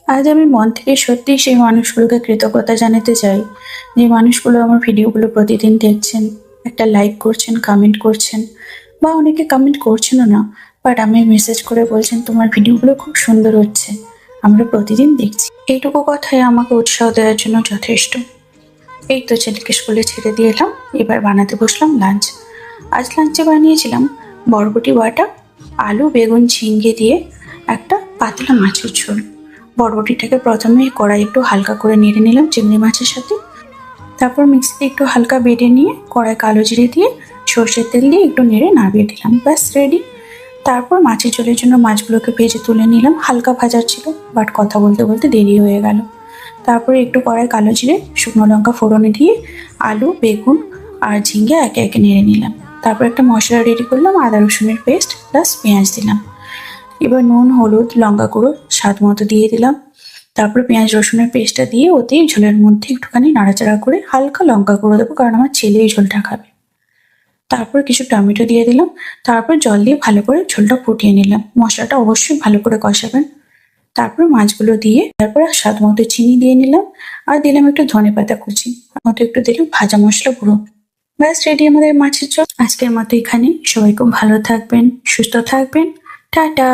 আজ আমি মন থেকে সত্যি সেই মানুষগুলোকে কৃতজ্ঞতা জানাতে চাই, যে মানুষগুলো আমার ভিডিওগুলো প্রতিদিন দেখছেন, একটা লাইক করছেন, কমেন্ট করছেন, বা অনেকে কমেন্ট করছেনও না, বাট আমি মেসেজ করে বলছেন তোমার ভিডিওগুলো খুব সুন্দর হচ্ছে, আমরা প্রতিদিন দেখছি। এইটুকু কথাই আমাকে উৎসাহ দেওয়ার জন্য যথেষ্ট। এই তো ছেলেকে স্কুলে ছেড়ে দিয়ে এলাম, এবার বানাতে বসলাম লাঞ্চ। আজ লাঞ্চে বানিয়েছিলাম বরবটি বাটা, আলু বেগুন ঝিঙ্গে দিয়ে একটা পাতলা মাছের ঝোল। বরবটিটাকে প্রথমে কড়াই একটু হালকা করে নেড়ে নিলাম চিংড়ি মাছের সাথে, তারপর মিক্সিতে একটু হালকা বেটে নিয়ে কড়াই কালো জিরে দিয়ে সর্ষের তেল দিয়ে একটু নেড়ে নামিয়ে দিলাম, ব্যাস রেডি। তারপর মাছের ঝোলের জন্য মাছগুলোকে ভেজে তুলে নিলাম, হালকা ভাজার ছিল, বাট কথা বলতে বলতে দেরি হয়ে গেল। তারপরে একটু কড়াই কালো জিরে শুকনো লঙ্কা ফোড়নে দিয়ে আলু বেগুন আর ঝিঙ্গে একে একে নেড়ে নিলাম। তারপর একটা মশলা রেডি করলাম, আদা রসুনের পেস্ট প্লাস পেঁয়াজ দিলাম। এবার নুন হলুদ লঙ্কা গুঁড়ো স্বাদ মতো দিয়ে দিলাম। তারপর পেঁয়াজ রসুনের পেস্টটা দিয়ে ওতেই ঝোলের মধ্যে একটুখানি নাড়াচাড়া করে হালকা লঙ্কা গুঁড়ো দেবো, কারণ আমার ছেলে এই ঝোলটা খাবে। তারপর কিছু টমেটো দিয়ে দিলাম, তারপর জল দিয়ে ভালো করে ঝোলটা ফুটিয়ে নিলাম। মশলাটা অবশ্যই ভালো করে কষাবেন। তারপর মাছগুলো দিয়ে তারপর স্বাদ মতো চিনি দিয়ে নিলাম, আর দিলাম একটু ধনেপাতা কুচি, মতো একটু দিলাম ভাজা মশলা গুঁড়ো। ব্যাস রেডি আমাদের মাছের ঝোল। আজকের মতো এখানে, সবাই খুব ভালো থাকবেন, সুস্থ থাকবেন, টাটা।